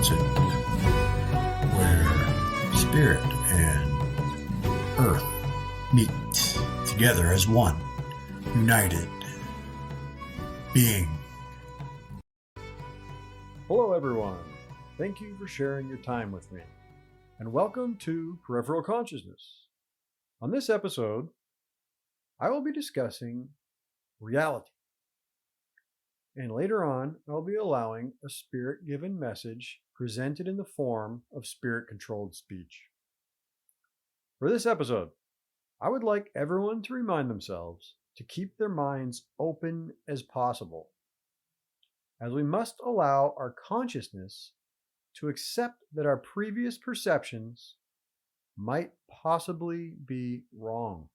Wisconsin, where spirit and earth meet together as one, united being. Hello everyone, thank you for sharing your time with me, and welcome to Peripheral Consciousness. On this episode, I will be discussing reality. And later on, I'll be allowing a spirit-given message presented in the form of spirit-controlled speech. For this episode, I would like everyone to remind themselves to keep their minds open as possible, as we must allow our consciousness to accept that our previous perceptions might possibly be wrong,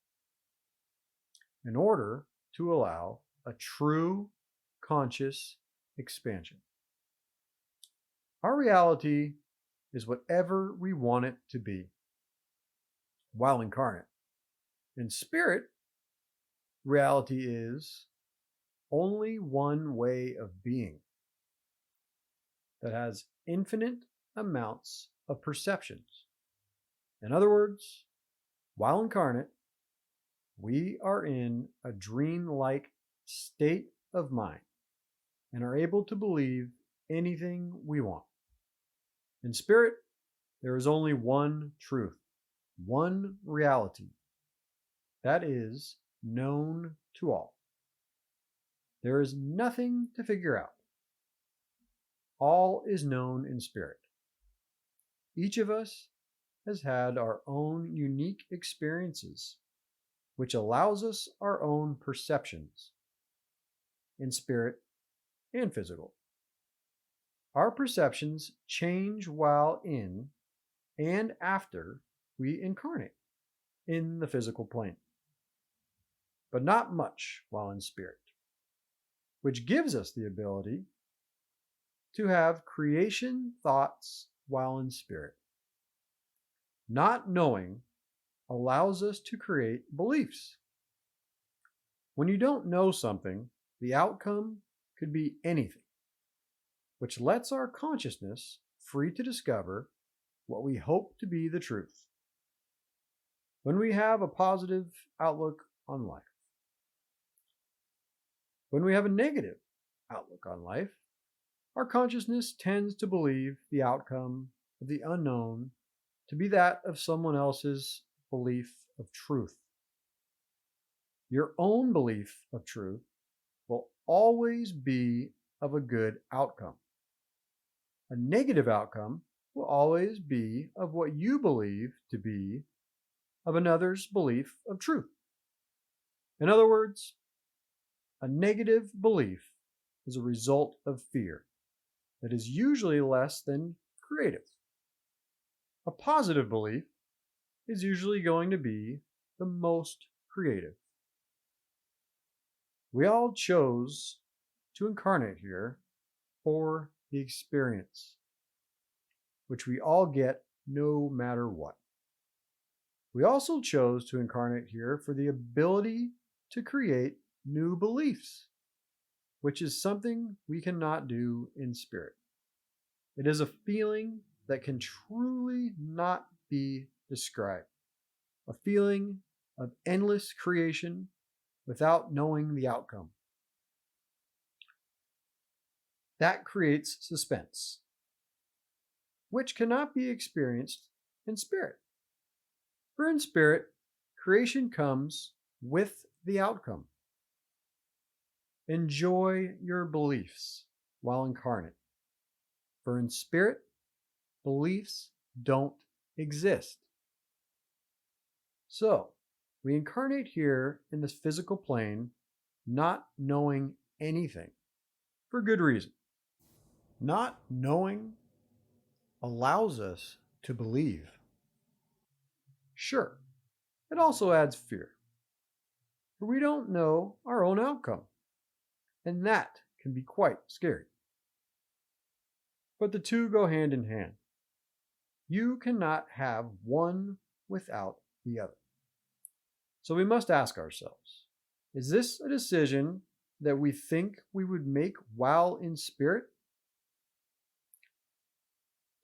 in order to allow a true conscious expansion. Our reality is whatever we want it to be while incarnate. In spirit, reality is only one way of being that has infinite amounts of perceptions. In other words, while incarnate, we are in a dream-like state of mind and are able to believe anything we want. In spirit, there is only one truth, one reality that is known to all. There is nothing to figure out. All is known in spirit. Each of us has had our own unique experiences, which allows us our own perceptions in spirit and physical. Our perceptions change while in and after we incarnate in the physical plane, but not much while in spirit, which gives us the ability to have creation thoughts while in spirit. Not knowing allows us to create beliefs. When you don't know something, the outcome could be anything, which lets our consciousness free to discover what we hope to be the truth. When we have a positive outlook on life. When we have a negative outlook on life, our consciousness tends to believe the outcome of the unknown to be that of someone else's belief of truth. Your own belief of truth will always be of a good outcome. A negative outcome will always be of what you believe to be of another's belief of truth. In other words, a negative belief is a result of fear that is usually less than creative. A positive belief is usually going to be the most creative. We all chose to incarnate here for the experience, which we all get no matter what. We also chose to incarnate here for the ability to create new beliefs, which is something we cannot do in spirit. It is a feeling that can truly not be described, a feeling of endless creation without knowing the outcome. That creates suspense, which cannot be experienced in spirit. For in spirit, creation comes with the outcome. Enjoy your beliefs while incarnate. For in spirit, beliefs don't exist. So, we incarnate here in this physical plane not knowing anything, for good reason. Not knowing allows us to believe. Sure, it also adds fear, for we don't know our own outcome, and that can be quite scary. But the two go hand in hand. You cannot have one without the other. So we must ask ourselves, is this a decision that we think we would make while in spirit?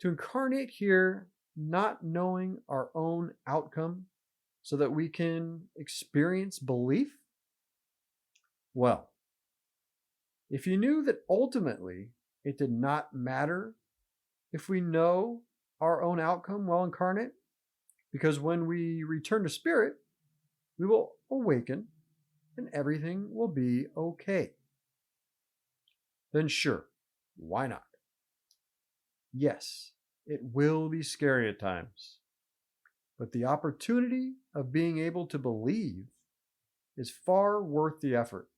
To incarnate here, not knowing our own outcome so that we can experience belief? Well, if you knew that ultimately it did not matter if we know our own outcome while incarnate, because when we return to spirit, we will awaken and everything will be okay. Then sure, why not? Yes, it will be scary at times, but the opportunity of being able to believe is far worth the effort.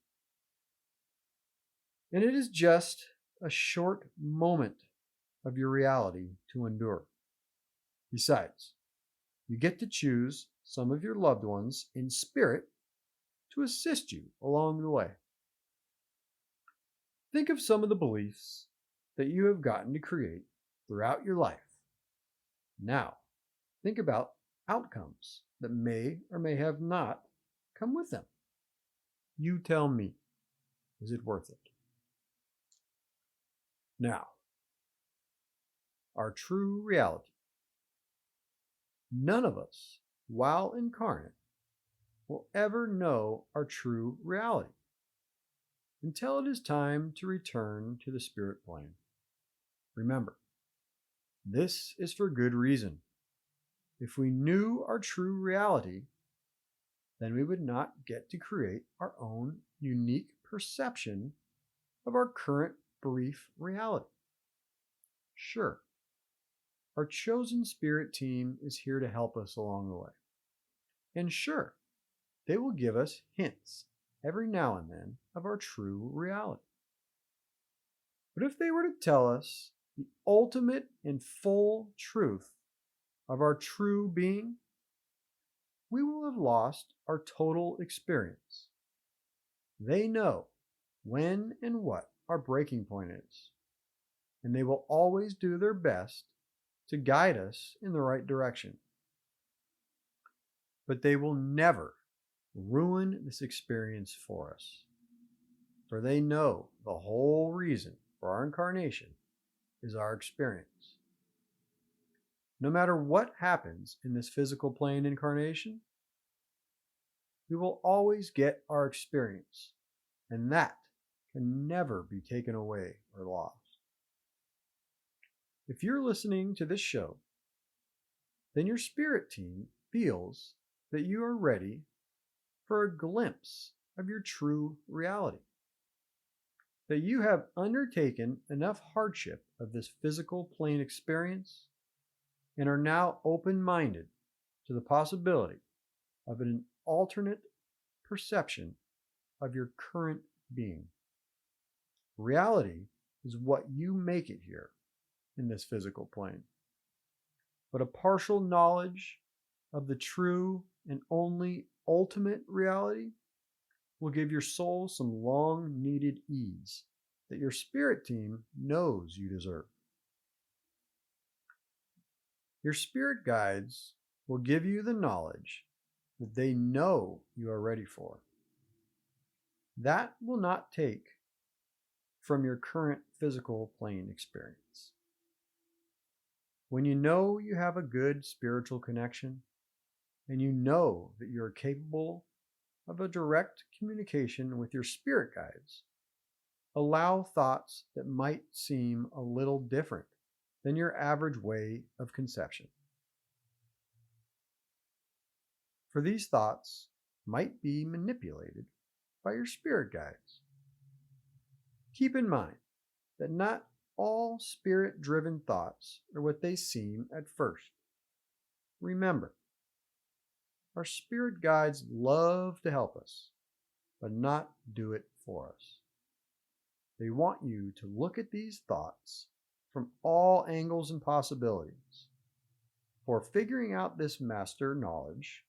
And it is just a short moment of your reality to endure. Besides, you get to choose some of your loved ones in spirit to assist you along the way. Think of some of the beliefs that you have gotten to create throughout your life. Now, think about outcomes that may or may have not come with them. You tell me, is it worth it? Now, our true reality. None of us, while incarnate, will ever know our true reality until it is time to return to the spirit plane. Remember, this is for good reason. If we knew our true reality, then we would not get to create our own unique perception of our current brief reality. Sure, our chosen spirit team is here to help us along the way. And sure, they will give us hints every now and then of our true reality. But if they were to tell us the ultimate and full truth of our true being, we will have lost our total experience. They know when and what our breaking point is, and they will always do their best to guide us in the right direction. But they will never ruin this experience for us, for they know the whole reason for our incarnation is our experience. No matter what happens in this physical plane incarnation, we will always get our experience, and that can never be taken away or lost. If you're listening to this show, then your spirit team feels that you are ready for a glimpse of your true reality, that you have undertaken enough hardship of this physical plane experience and are now open-minded to the possibility of an alternate perception of your current being. Reality is what you make it here in this physical plane. But a partial knowledge of the true and only ultimate reality will give your soul some long-needed ease that your spirit team knows you deserve. Your spirit guides will give you the knowledge that they know you are ready for. That will not take from your current physical plane experience. When you know you have a good spiritual connection, and you know that you are capable of a direct communication with your spirit guides, allow thoughts that might seem a little different than your average way of conception. For these thoughts might be manipulated by your spirit guides. Keep in mind that not all spirit-driven thoughts are what they seem at first. Remember, our spirit guides love to help us, but not do it for us. They want you to look at these thoughts from all angles and possibilities, for figuring out this master knowledge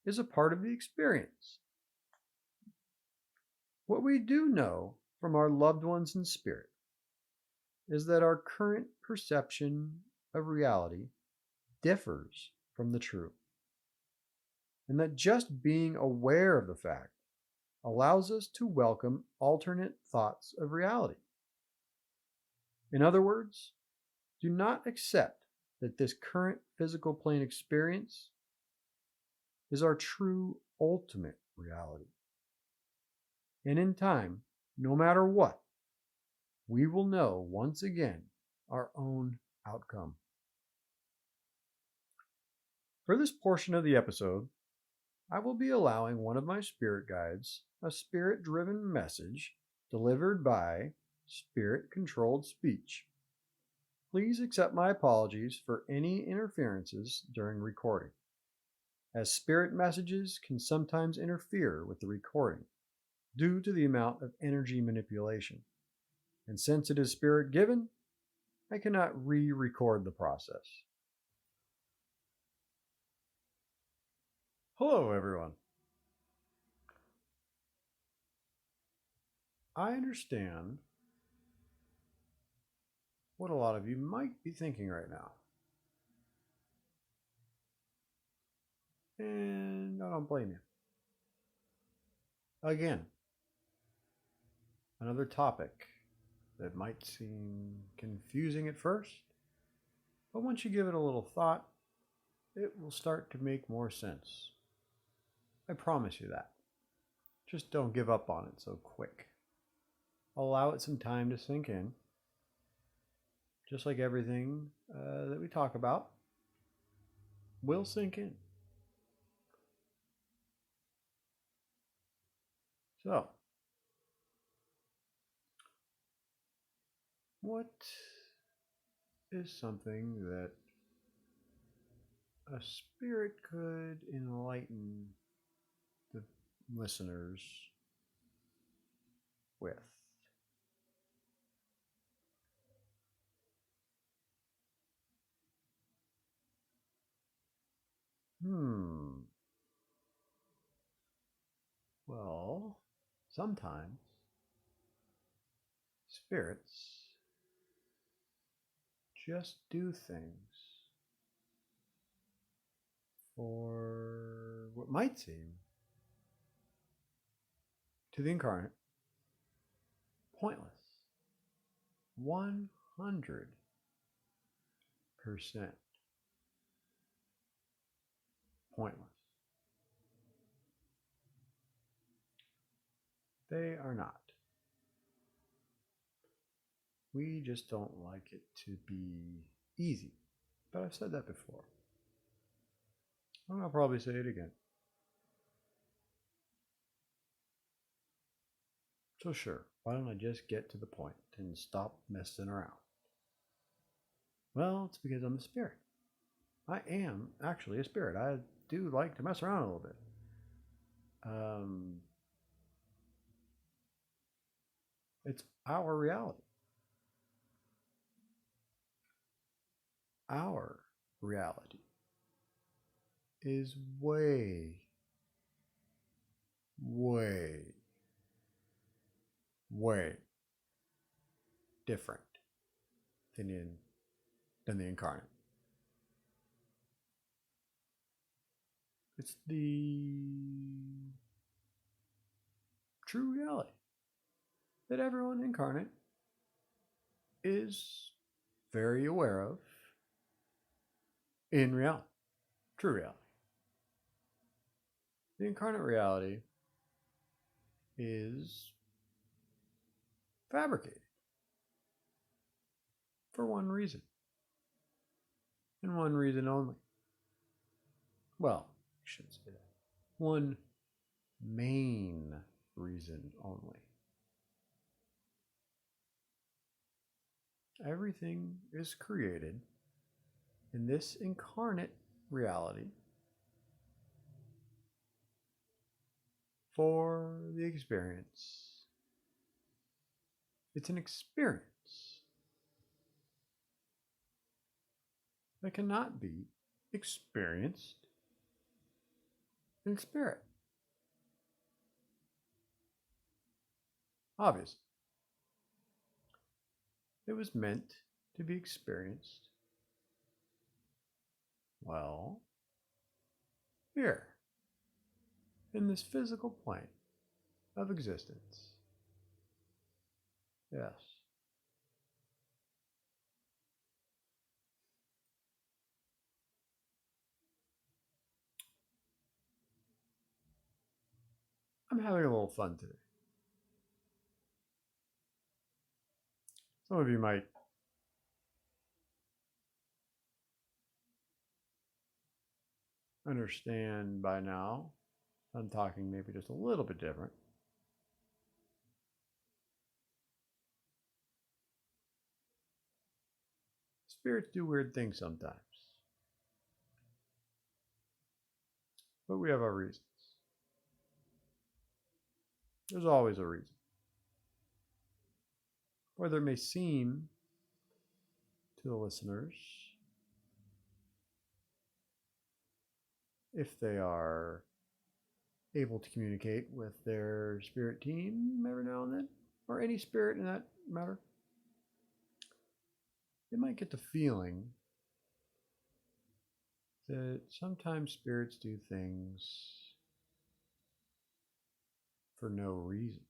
is a part of the experience. What we do know from our loved ones in spirit is that our current perception of reality differs from the true, and that just being aware of the fact allows us to welcome alternate thoughts of reality. In other words, Do not accept that this current physical plane experience is our true ultimate reality. And in time, no matter what, we will know once again our own outcome. For this portion of the episode, I will be allowing one of my spirit guides a spirit-driven message delivered by spirit-controlled speech. Please accept my apologies for any interferences during recording, as spirit messages can sometimes interfere with the recording due to the amount of energy manipulation. And since it is spirit given, I cannot re-record the process. Hello, everyone. I understand what a lot of you might be thinking right now. And I don't blame you. Again, another topic that might seem confusing at first, but once you give it a little thought, it will start to make more sense. I promise you that. Just don't give up on it so quick. Allow it some time to sink in. Just like everything that we talk about will sink in. So, what is something that a spirit could enlighten the listeners with? Well, sometimes spirits just do things for what might seem to the incarnate pointless. 100% pointless. They are not. We just don't like it to be easy. But I've said that before. And I'll probably say it again. So sure, why don't I just get to the point and stop messing around? Well, it's because I'm a spirit. I am actually a spirit. I do like to mess around a little bit. It's our reality. Our reality is way different than the incarnate. It's the true reality that everyone incarnate is very aware of in reality, true reality. The incarnate reality is fabricated for one reason, and one reason only. Well, I shouldn't say that. One main reason only. Everything is created in this incarnate reality for the experience. It's an experience that cannot be experienced in spirit. Obviously, it was meant to be experienced, well, here, in this physical plane of existence. Yes. I'm having a little fun today. Some of you might understand by now. I'm talking maybe just a little bit different. Spirits do weird things sometimes, but we have our reasons. There's always a reason. Whether it may seem to the listeners, if they are able to communicate with their spirit team every now and then, or any spirit in that matter, they might get the feeling that sometimes spirits do things for no reason.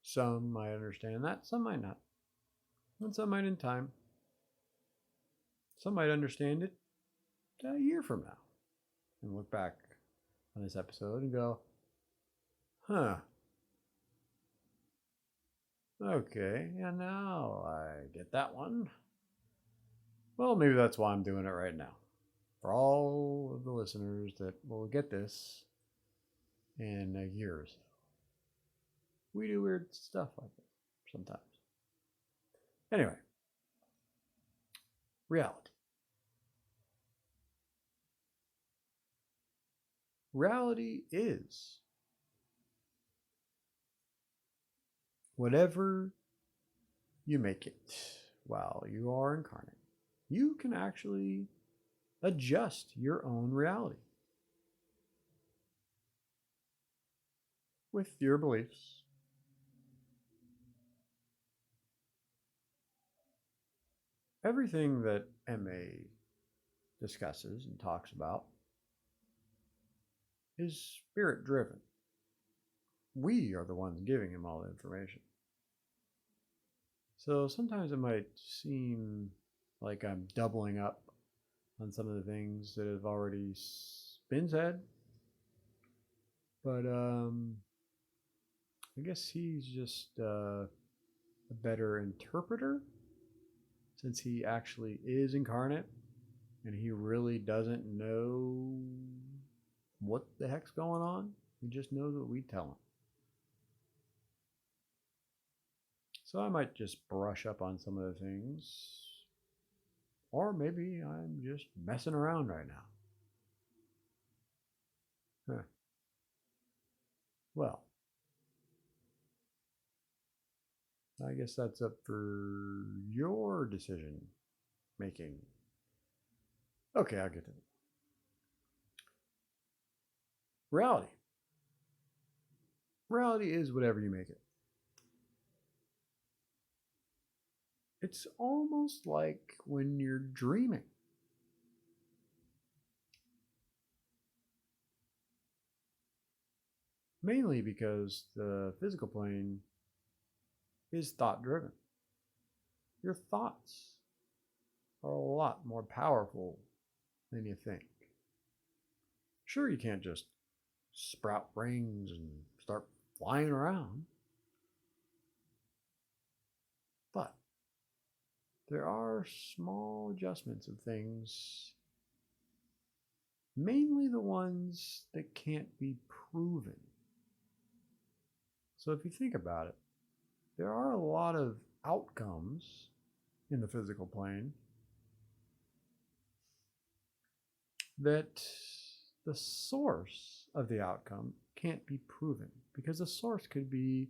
Some might understand that, some might not. And some might in time. Some might understand it a year from now and look back on this episode and go, huh. Okay, yeah, now I get that one. Well, maybe that's why I'm doing it right now. For all of the listeners that will get this in a year or so. We do weird stuff like this sometimes. Anyway, reality. Reality is whatever you make it while you are incarnate. You can actually adjust your own reality with your beliefs. Everything that MA discusses and talks about is spirit driven. We are the ones giving him all the information. So sometimes it might seem like I'm doubling up on some of the things that have already been said. But I guess he's just a better interpreter, since he actually is incarnate and he really doesn't know what the heck's going on. He just knows what we tell him. So I might just brush up on some of the things, or maybe I'm just messing around right now. Huh. Well, I guess that's up for your decision making. Okay, I'll get to it. Reality. Reality is whatever you make it. It's almost like when you're dreaming. Mainly because the physical plane is thought driven. Your thoughts are a lot more powerful than you think. Sure, you can't just sprout wings and start flying around, but there are small adjustments of things, mainly the ones that can't be proven. So if you think about it, there are a lot of outcomes in the physical plane that the source of the outcome can't be proven, because the source could be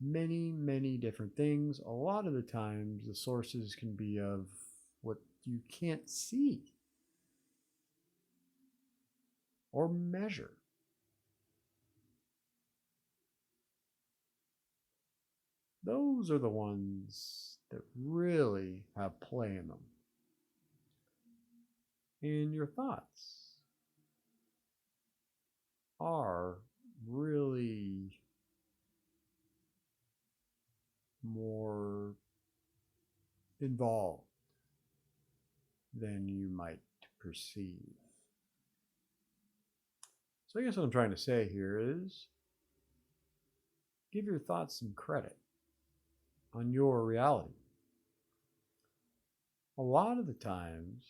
many, many different things. A lot of the times the sources can be of what you can't see or measure. Those are the ones that really have play in them. And your thoughts are really more involved than you might perceive. So I guess what I'm trying to say here is give your thoughts some credit on your reality. A lot of the times,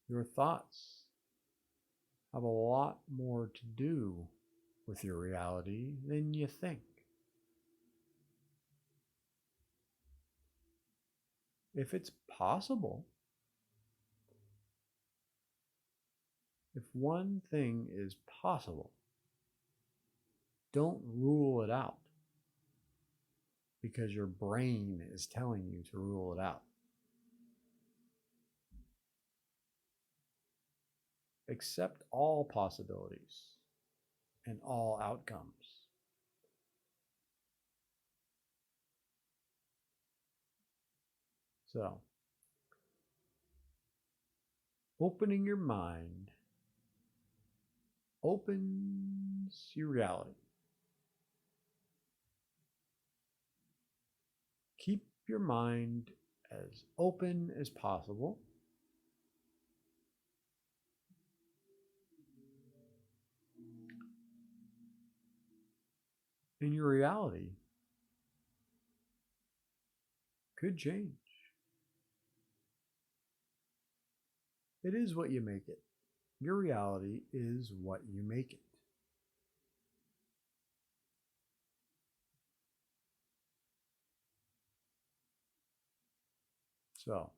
your thoughts have a lot more to do with your reality than you think. If it's possible, if one thing is possible, don't rule it out because your brain is telling you to rule it out. Accept all possibilities and all outcomes. So, opening your mind opens your reality. Keep your mind as open as possible. And your reality could change. It is what you make it. Your reality is what you make it. So,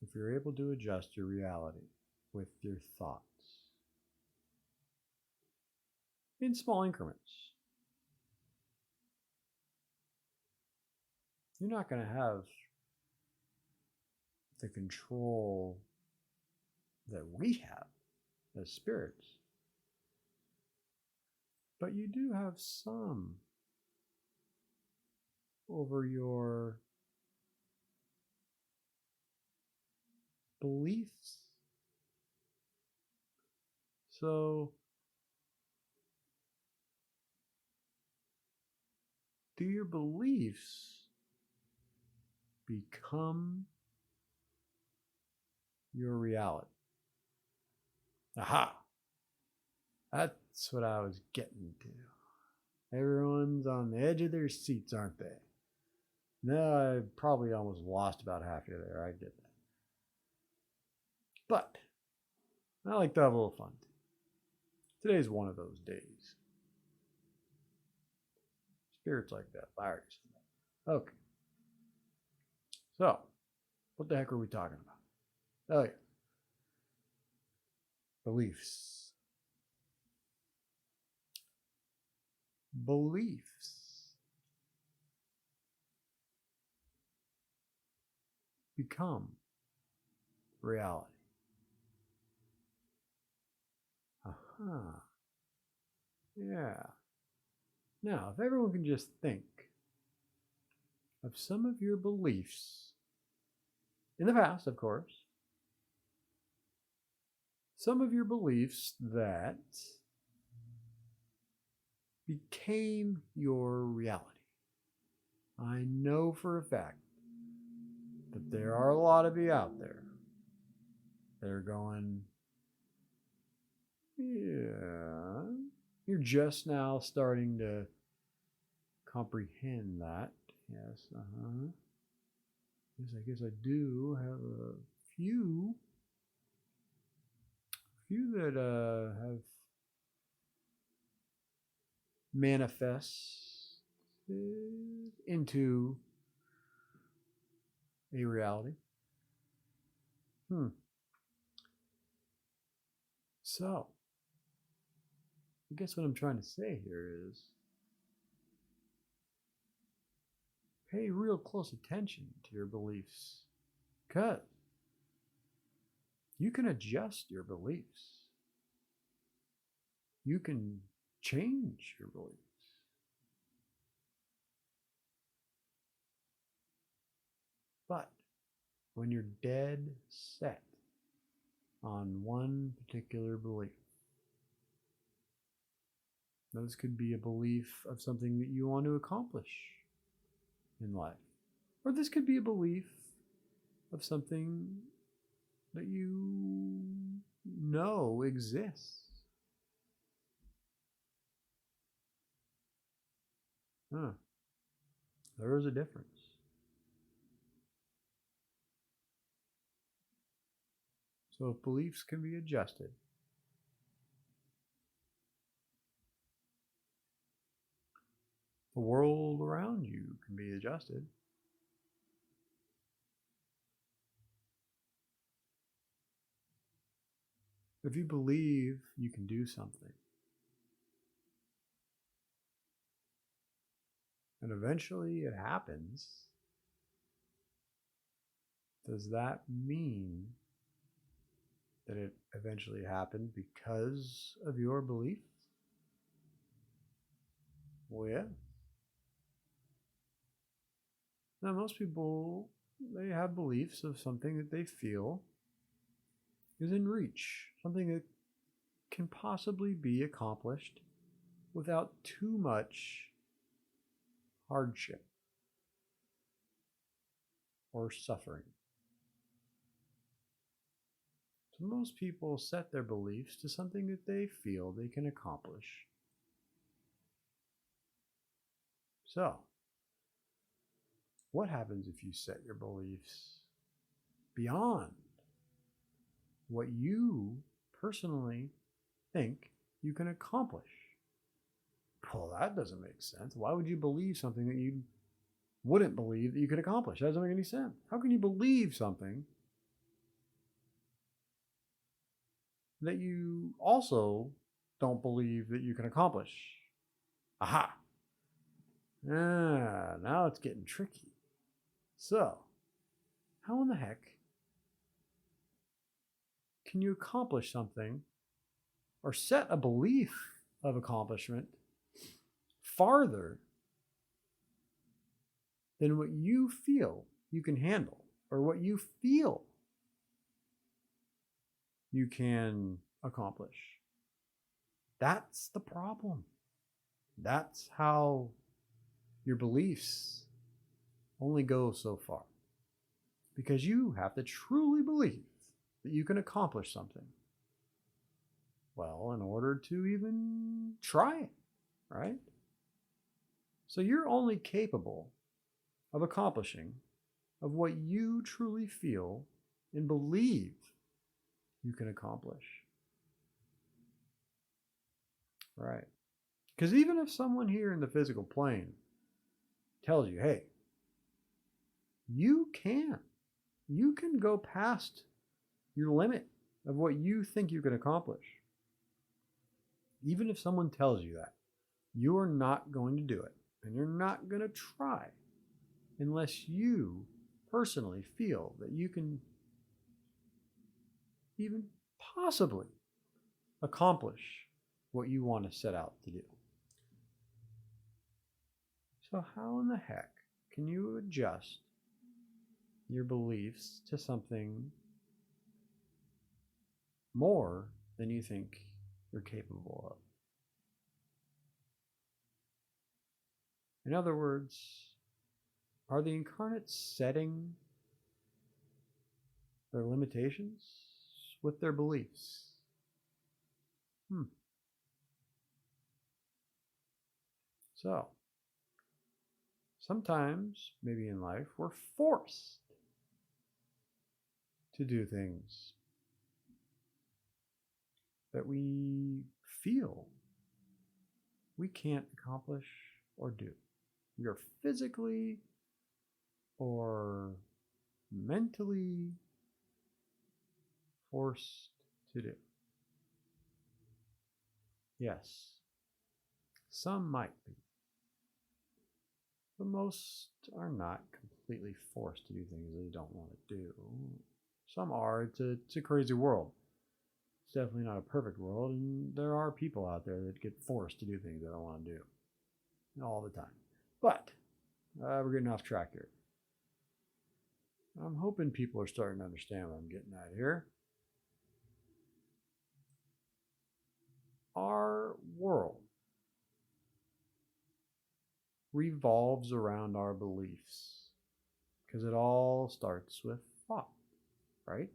if you're able to adjust your reality with your thoughts in small increments, you're not going to have the control that we have as spirits, but you do have some over your beliefs. So, do your beliefs become your reality? Aha! That's what I was getting to. Everyone's on the edge of their seats, aren't they? No, I probably almost lost about half of you there. I get that. But I like to have a little fun. Today's one of those days. Spirits like that. I already said that. Okay. So, what the heck are we talking about? Oh, yeah. Beliefs. Beliefs become reality. Aha. Yeah. Now, if everyone can just think of some of your beliefs, in the past, of course, some of your beliefs that became your reality. I know for a fact that there are a lot of you out there that are going, yeah, you're just now starting to comprehend that. Yes, Yes, I guess I do have a few that have manifested into a reality. So, I guess what I'm trying to say here is pay real close attention to your beliefs, because you can adjust your beliefs. You can change your beliefs. But when you're dead set on one particular belief, those could be a belief of something that you want to accomplish in life. Or this could be a belief of something that you know exists. There is a difference. So if beliefs can be adjusted, the world around you can be adjusted. If you believe you can do something, and eventually it happens, does that mean that it eventually happened because of your belief? Well, yeah. Now, most people, they have beliefs of something that they feel is in reach, something that can possibly be accomplished without too much hardship or suffering. So most people set their beliefs to something that they feel they can accomplish. So, what happens if you set your beliefs beyond what you personally think you can accomplish? Well, that doesn't make sense. Why would you believe something that you wouldn't believe that you could accomplish? That doesn't make any sense. How can you believe something that you also don't believe that you can accomplish? Aha! Now it's getting tricky. So, how in the heck can you accomplish something or set a belief of accomplishment farther than what you feel you can handle or what you feel you can accomplish? That's the problem. That's how your beliefs only go so far. Because you have to truly believe that you can accomplish something. Well, in order to even try it, right? So you're only capable of accomplishing of what you truly feel and believe you can accomplish. Right. Because even if someone here in the physical plane tells you, hey, you can go past your limit of what you think you can accomplish. Even if someone tells you that, you're not going to do it, and you're not going to try unless you personally feel that you can even possibly accomplish what you want to set out to do. So how in the heck can you adjust your beliefs to something more than you think you're capable of? In other words, are the incarnates setting their limitations with their beliefs? So, sometimes, maybe in life, we're forced to do things that we feel we can't accomplish or do. We are physically or mentally forced to do. Yes, some might be, but most are not completely forced to do things they don't want to do. Some are. It's a crazy world. It's definitely not a perfect world, and there are people out there that get forced to do things they don't want to do all the time. But we're getting off track here. I'm hoping people are starting to understand what I'm getting at here. Our world revolves around our beliefs because it all starts with thought, right?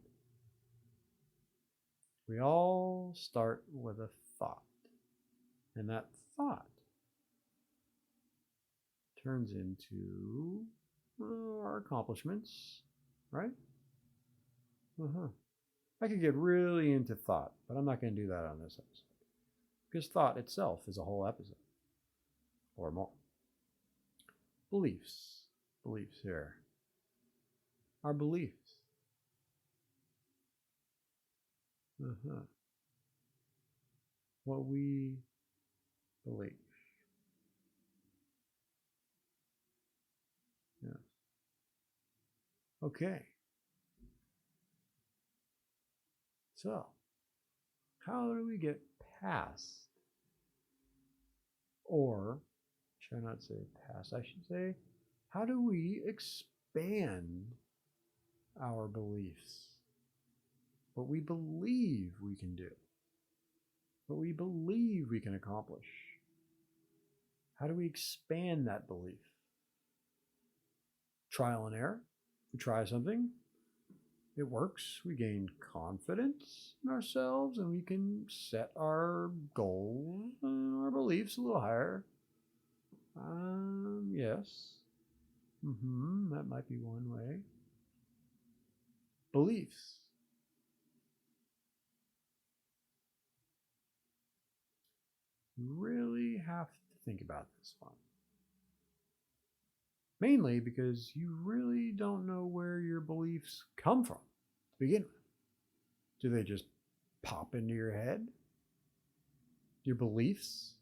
We all start with a thought, and that thought turns into our accomplishments, right? I could get really into thought, but I'm not going to do that on this episode, because thought itself is a whole episode or more. Beliefs here. Our beliefs. What we believe. Yes. Okay. So, how do we get past, or should I not say past, I should say, how do we expand our beliefs? What we believe we can do, what we believe we can accomplish. How do we expand that belief? Trial and error. We try something, it works, we gain confidence in ourselves, and we can set our goals and our beliefs a little higher. Yes. That might be one way. Beliefs. You really have to think about this one. Mainly because you really don't know where your beliefs come from to begin with. Do they just pop into your head? Your beliefs?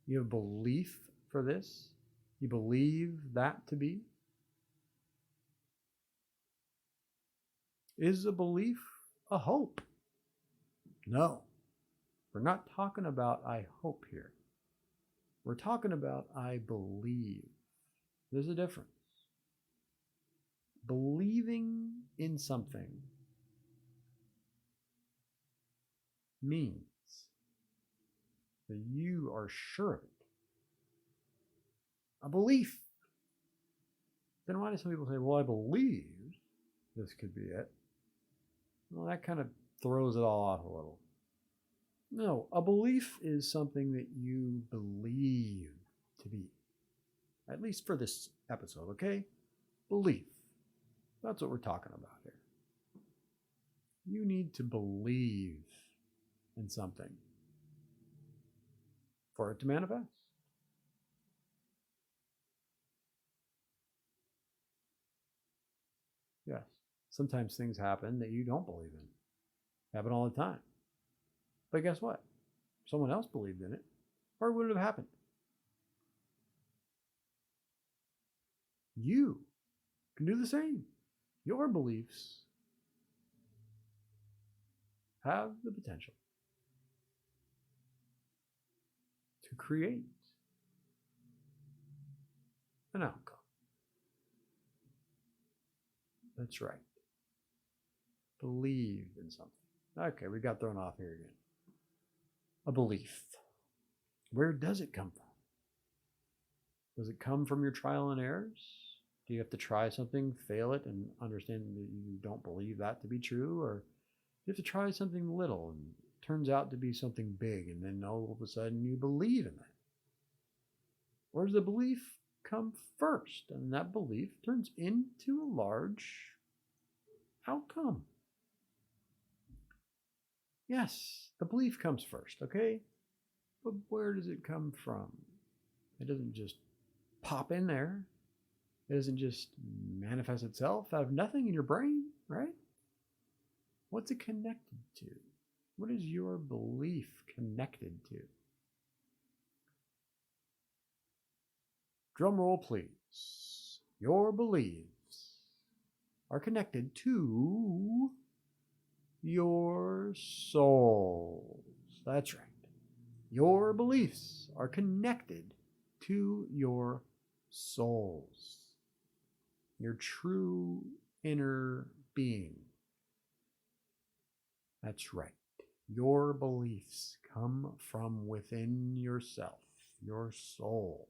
You have a belief for this? You believe that to be? Is a belief a hope? No. We're not talking about I hope here. We're talking about I believe. There's a difference. Believing in something means that you are sure of it. A belief. Then why do some people say, well, I believe this could be it? Well, that kind of throws it all off a little. No, a belief is something that you believe to be. At least for this episode, okay? Belief. That's what we're talking about here. You need to believe in something for it to manifest. Yes. Sometimes things happen that you don't believe in. Happen all the time. But guess what? Someone else believed in it, or it wouldn't have happened. You can do the same. Your beliefs have the potential to create an outcome. That's right. Believe in something. Okay, we got thrown off here again. A belief. Where does it come from? Does it come from your trial and errors? Do you have to try something, fail it, and understand that you don't believe that to be true? Or do you have to try something little and it turns out to be something big, and then all of a sudden you believe in that? Or does the belief come first, and that belief turns into a large outcome? Yes, the belief comes first, okay? But where does it come from? It doesn't just pop in there. It doesn't just manifest itself out of nothing in your brain, right? What's it connected to? What is your belief connected to? Drum roll, please. Your beliefs are connected to your souls. That's right. Your beliefs are connected to your souls, your true inner being. That's right. Your beliefs come from within yourself, your soul.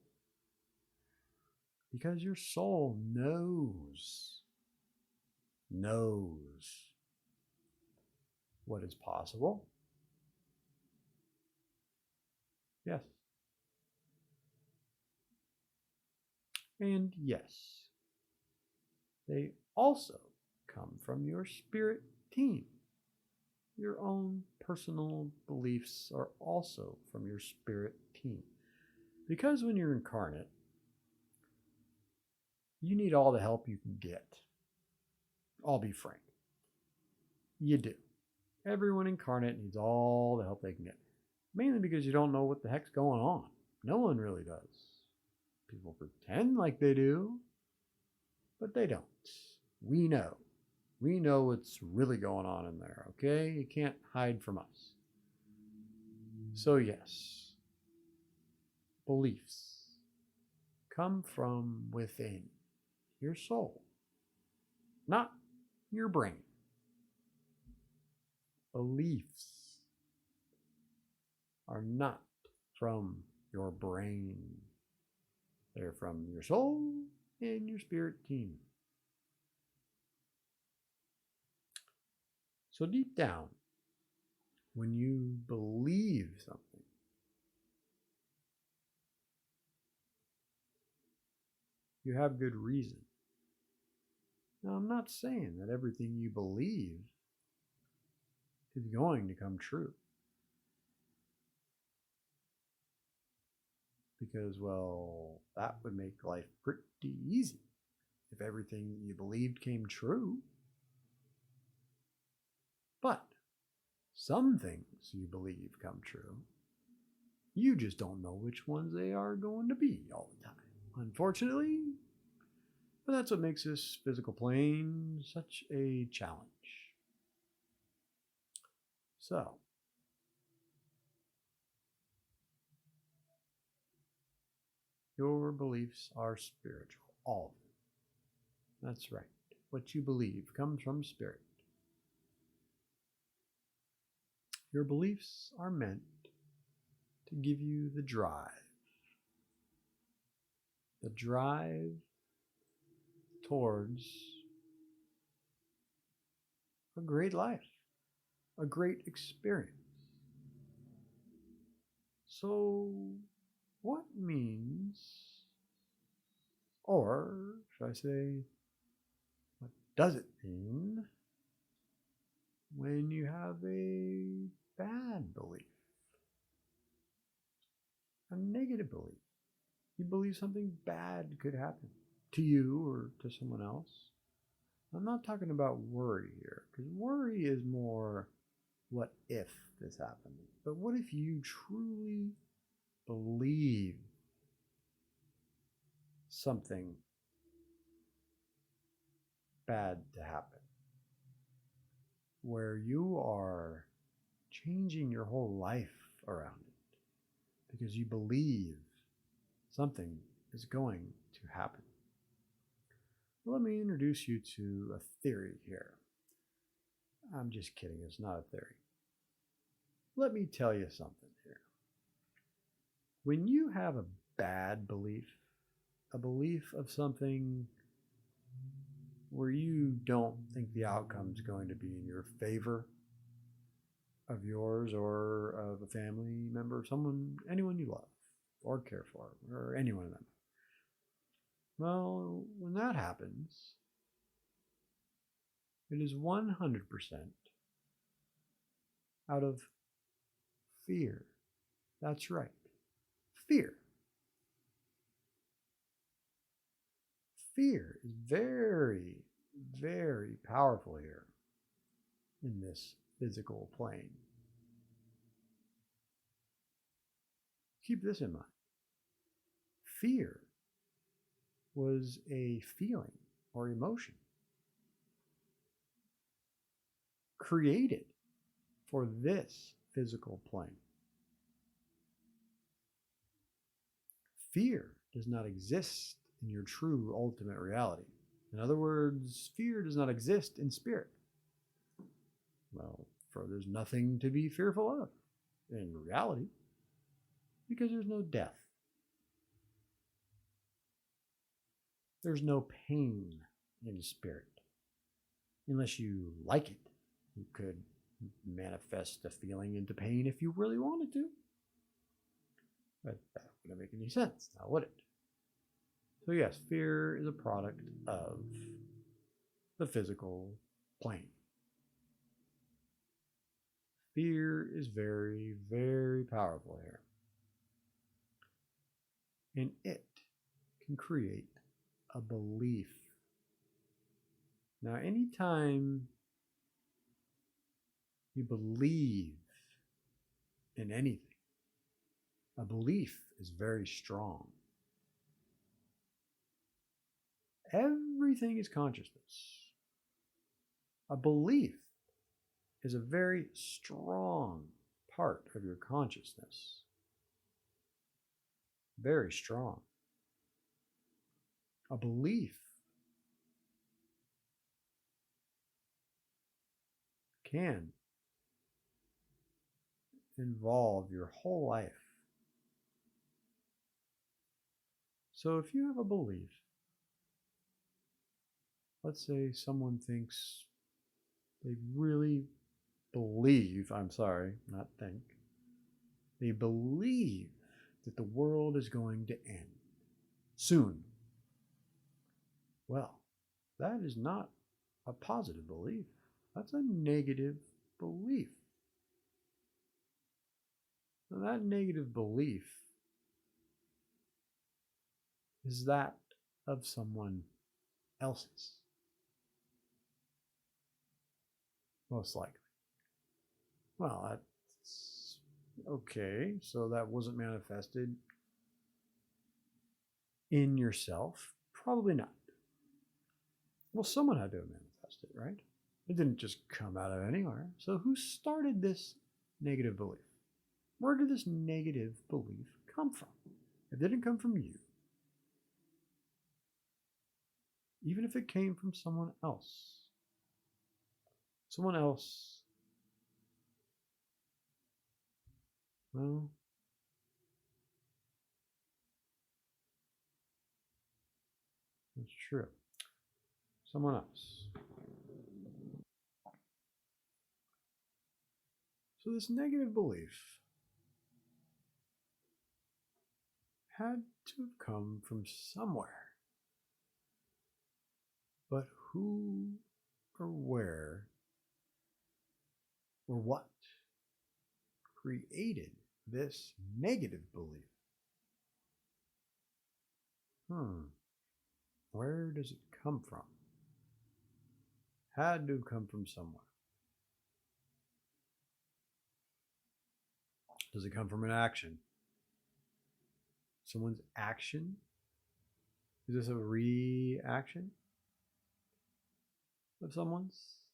Because your soul knows what is possible, Yes. And yes, they also come from your spirit team. Your own personal beliefs are also from your spirit team. Because when you're incarnate, you need all the help you can get. I'll be frank. You do. Everyone incarnate needs all the help they can get. Mainly because you don't know what the heck's going on. No one really does. People pretend like they do, but they don't. We know. We know what's really going on in there, okay? You can't hide from us. So, yes, beliefs come from within your soul, not your brain. Beliefs are not from your brain, they're from your soul and your spirit team. So, deep down, when you believe something, you have good reason. Now, I'm not saying that everything you believe is going to come true. Because, well, that would make life pretty easy if everything you believed came true. But some things you believe come true. You just don't know which ones they are going to be all the time, unfortunately. But that's what makes this physical plane such a challenge. So, your beliefs are spiritual, all of them. That's right. What you believe comes from spirit. Your beliefs are meant to give you the drive towards a great life, a great experience. So, what means, or should I say, what does it mean when you have a bad belief, a negative belief? You believe something bad could happen to you or to someone else. I'm not talking about worry here, because worry is more what if this happened. But what if you truly believe something bad to happen, where you are changing your whole life around it because you believe something is going to happen? Let me introduce you to a theory here. I'm just kidding, it's not a theory. Let me tell you something here. When you have a bad belief, a belief of something where you don't think the outcome is going to be in your favor, of yours or of a family member, someone, anyone you love or care for, or any one of them. Well, when that happens, it is 100% out of fear. That's right, fear. Fear is very, very powerful here in this physical plane. Keep this in mind. Fear was a feeling or emotion created for this physical plane. Fear does not exist in your true ultimate reality. In other words, fear does not exist in spirit. Well, for there's nothing to be fearful of in reality, because there's no death. There's no pain in spirit. Unless you like it, you could manifest a feeling into pain if you really wanted to. But that wouldn't make any sense, now would it? So yes, fear is a product of the physical plane. Fear is very, very powerful here. And it can create a belief. Now, anytime you believe in anything, a belief is very strong. Everything is consciousness. A belief is a very strong part of your consciousness. Very strong. A belief can involve your whole life. So if you have a belief, let's say someone thinks they really believe, I'm sorry, not think, they believe that the world is going to end soon. Well, that is not a positive belief. That's a negative belief. And that negative belief is that of someone else's. Most likely. Well, that's okay. So that wasn't manifested in yourself? Probably not. Well, someone had to have manifested it, right? It didn't just come out of anywhere. So who started this negative belief? Where did this negative belief come from? It didn't come from you. Even if it came from someone else. Someone else, well, that's true. Someone else. So this negative belief had to have come from somewhere. But who or where or what created this negative belief? Where does it come from? Had to have come from somewhere. Does it come from an action? Someone's action? Is this a reaction of someone's?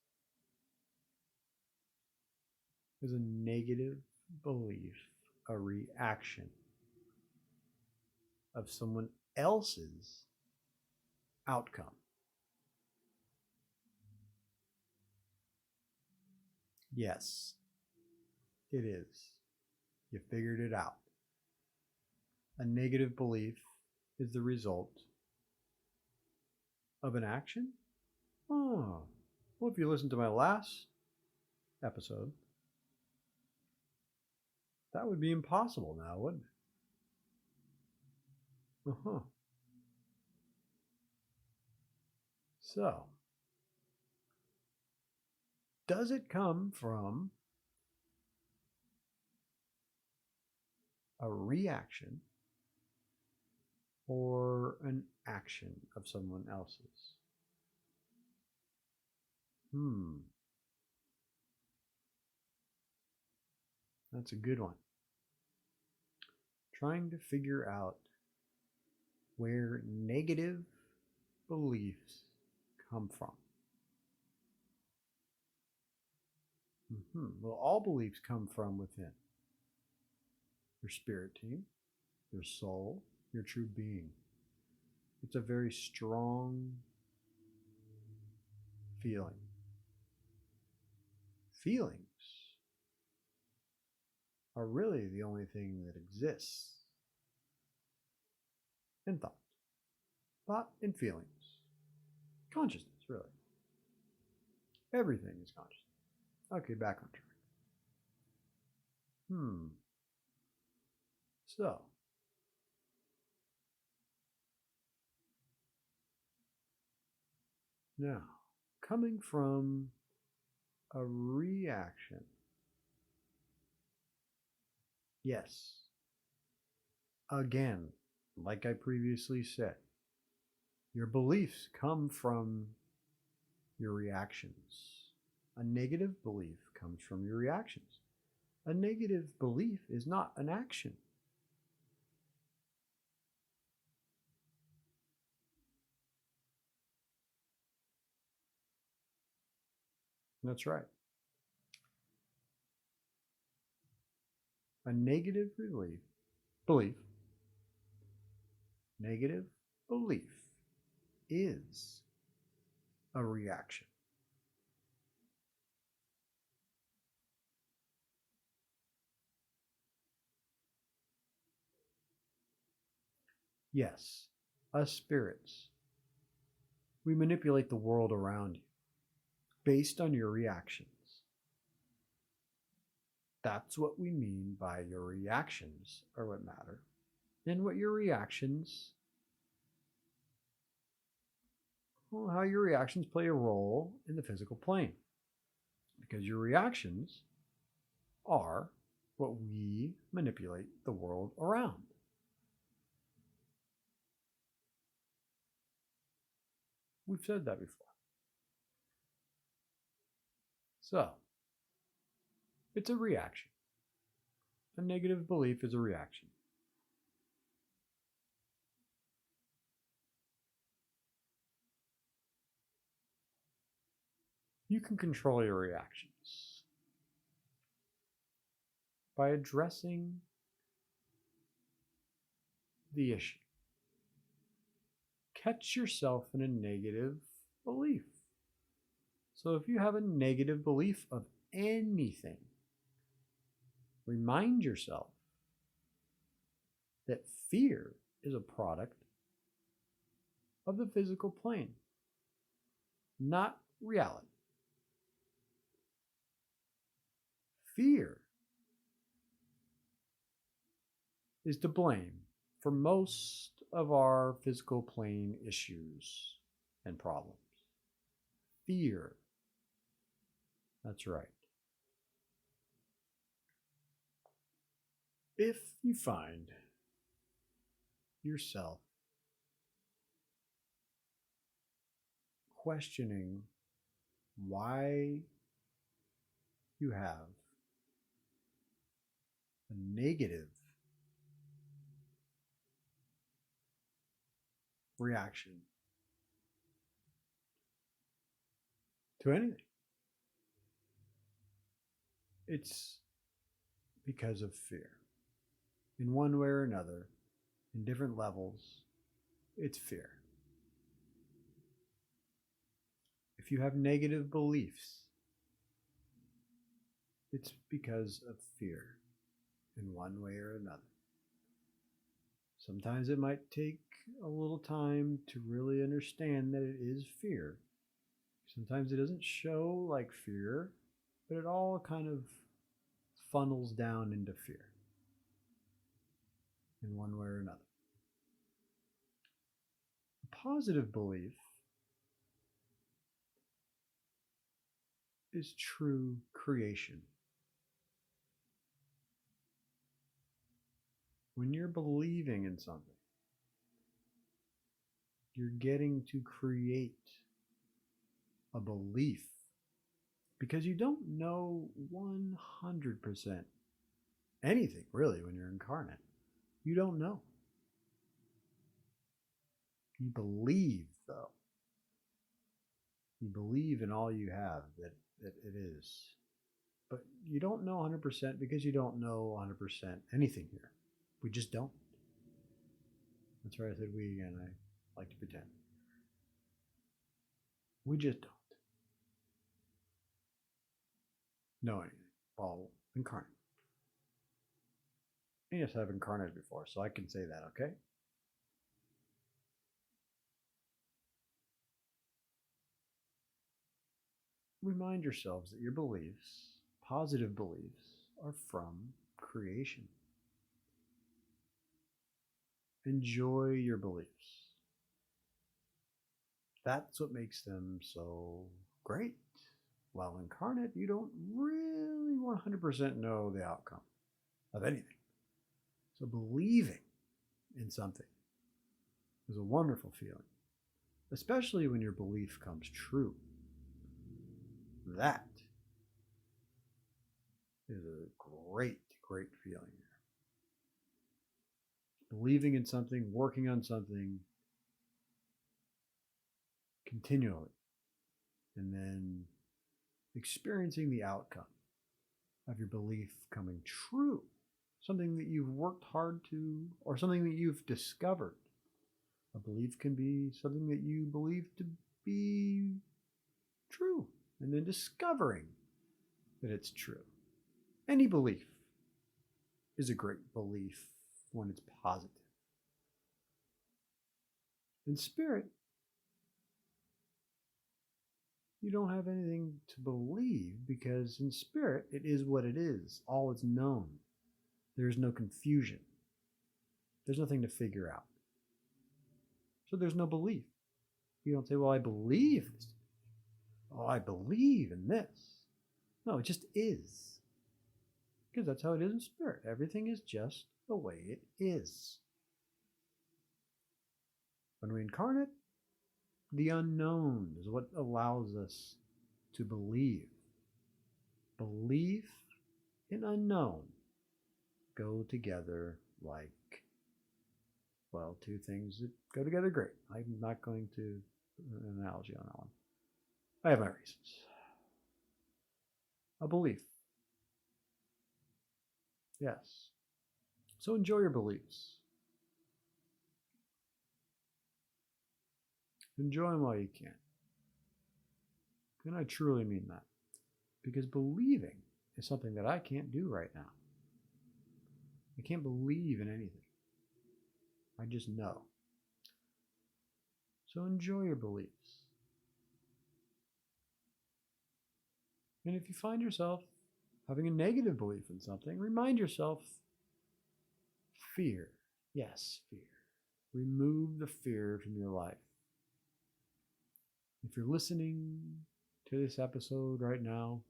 Is a negative belief a reaction of someone else's outcome? Yes, it is. You figured it out. A negative belief is the result of an action? Oh, well, if you listen to my last episode, that would be impossible now, wouldn't it? So, does it come from a reaction or an action of someone else's? That's a good one. Trying to figure out where negative beliefs come from. Well, all beliefs come from within. Your spirit team, your soul, your true being. It's a very strong feeling. Feelings are really the only thing that exists in thought. Thought and feelings. Consciousness, really. Everything is consciousness. Okay, back on track. So, Now, coming from a reaction. Yes. Again, like I previously said, your beliefs come from your reactions. A negative belief comes from your reactions. A negative belief is not an action. That's right. A belief, negative belief is a reaction. Yes, us spirits, we manipulate the world around you based on your reactions. That's what we mean by your reactions are what matter. And what your reactions, well, how your reactions play a role in the physical plane. Because your reactions are what we manipulate the world around. We've said that before. So, it's a reaction. A negative belief is a reaction. You can control your reactions by addressing the issue. Catch yourself in a negative belief. So if you have a negative belief of anything, remind yourself that fear is a product of the physical plane, not reality. Fear is to blame for most of our physical plane issues and problems. Fear. That's right. If you find yourself questioning why you have a negative reaction to anything, it's because of fear. In one way or another, in different levels, it's fear. If you have negative beliefs, it's because of fear in one way or another. Sometimes it might take a little time to really understand that it is fear. Sometimes it doesn't show like fear, but it all kind of funnels down into fear in one way or another. A positive belief is true creation. When you're believing in something, you're getting to create a belief because you don't know 100% anything really when you're incarnate. You don't know. You believe, though. You believe in all you have that it is. But you don't know 100% because you don't know 100% anything here. We just don't. That's right, I said we again. I like to pretend. We just don't know anything. All incarnate. And yes, I've incarnated before, so I can say that, okay? Remind yourselves that your beliefs, positive beliefs, are from creation. Enjoy your beliefs. That's what makes them so great. While incarnate, you don't really 100% know the outcome of anything. So believing in something is a wonderful feeling, especially when your belief comes true. That is a great, great feeling. Believing in something, working on something continually, and then experiencing the outcome of your belief coming true. Something that you've worked hard to, or something that you've discovered. A belief can be something that you believe to be true, and then discovering that it's true. Any belief is a great belief when it's positive. In spirit, you don't have anything to believe because in spirit, it is what it is. All is known. There's no confusion. There's nothing to figure out. So there's no belief. You don't say, well, I believe this. Oh, I believe in this. No, it just is. Because that's how it is in spirit. Everything is just the way it is. When we incarnate, the unknown is what allows us to believe. Belief and unknown go together like, well, two things that go together great. I'm not going to an analogy on that one. I have my reasons. A belief. Yes. So enjoy your beliefs. Enjoy them while you can. And I truly mean that. Because believing is something that I can't do right now. I can't believe in anything. I just know. So enjoy your beliefs. And if you find yourself having a negative belief in something, remind yourself fear. Yes, fear. Remove the fear from your life. If you're listening to this episode right now,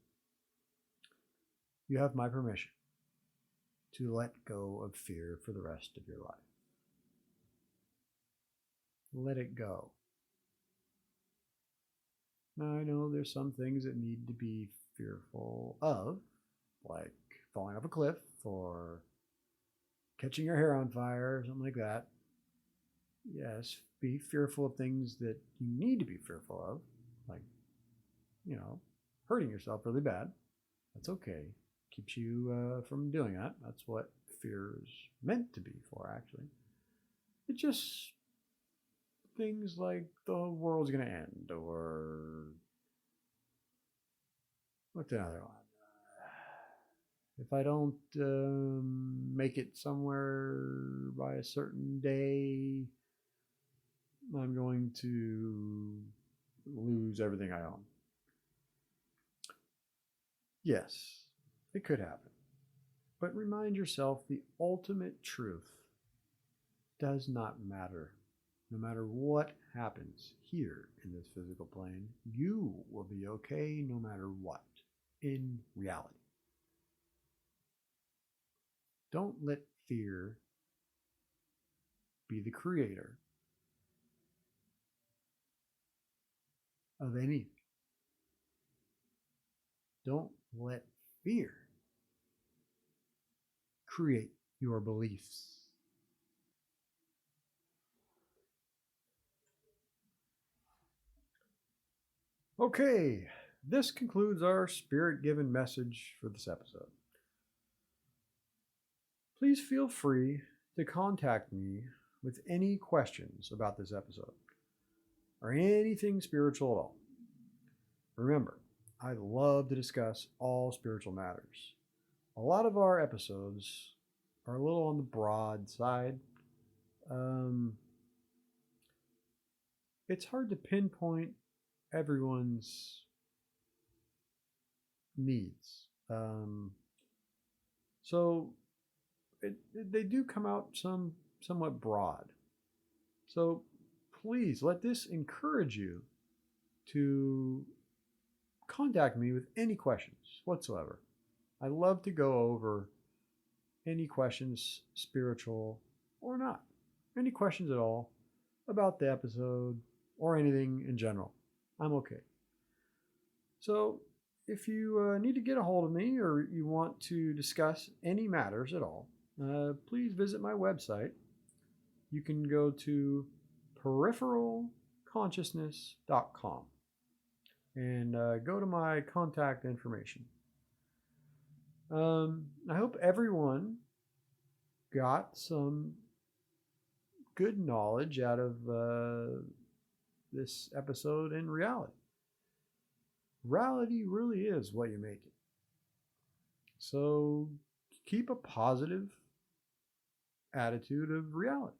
you have my permission to let go of fear for the rest of your life. Let it go. Now, I know there's some things that need to be fearful of, like falling off a cliff or catching your hair on fire or something like that. Yes, be fearful of things that you need to be fearful of, like, hurting yourself really bad. That's okay. Keeps you from doing that. That's what fear is meant to be for, actually. It's just things like the world's going to end, or what's another one? If I don't make it somewhere by a certain day, I'm going to lose everything I own. Yes, it could happen. But remind yourself the ultimate truth does not matter. No matter what happens here in this physical plane, you will be okay no matter what in reality. Don't let fear be the creator of anything. Don't let fear create your beliefs. Okay, this concludes our spirit-given message for this episode. Please feel free to contact me with any questions about this episode or anything spiritual at all. Remember, I love to discuss all spiritual matters. A lot of our episodes are a little on the broad side. It's hard to pinpoint everyone's needs. So they do come out somewhat broad. So please let this encourage you to contact me with any questions whatsoever. I love to go over any questions, spiritual or not, any questions at all about the episode or anything in general. I'm okay. So if you need to get a hold of me or you want to discuss any matters at all, please visit my website. You can go to peripheralconsciousness.com and go to my contact information. I hope everyone got some good knowledge out of this episode in reality. Reality really is what you make it. So keep a positive attitude of reality.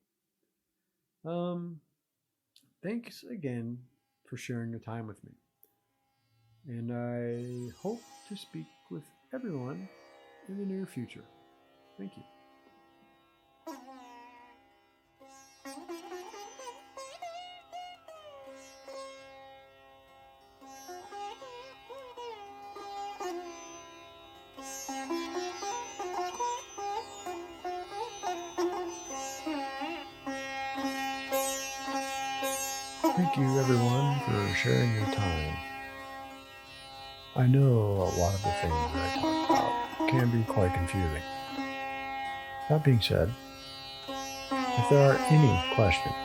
Thanks again for sharing your time with me. And I hope to speak with everyone in the near future. Thank you. Thank you, everyone, for sharing your time. I know a lot of the things that I talk about can be quite confusing. That being said, if there are any questions,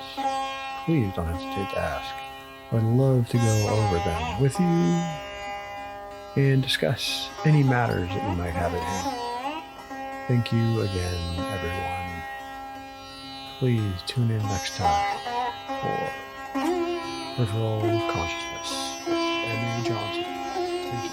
please don't hesitate to ask. I'd love to go over them with you and discuss any matters that you might have at hand. Thank you again, everyone. Please tune in next time for Peripheral Consciousness with Emily Johnson. Thank you.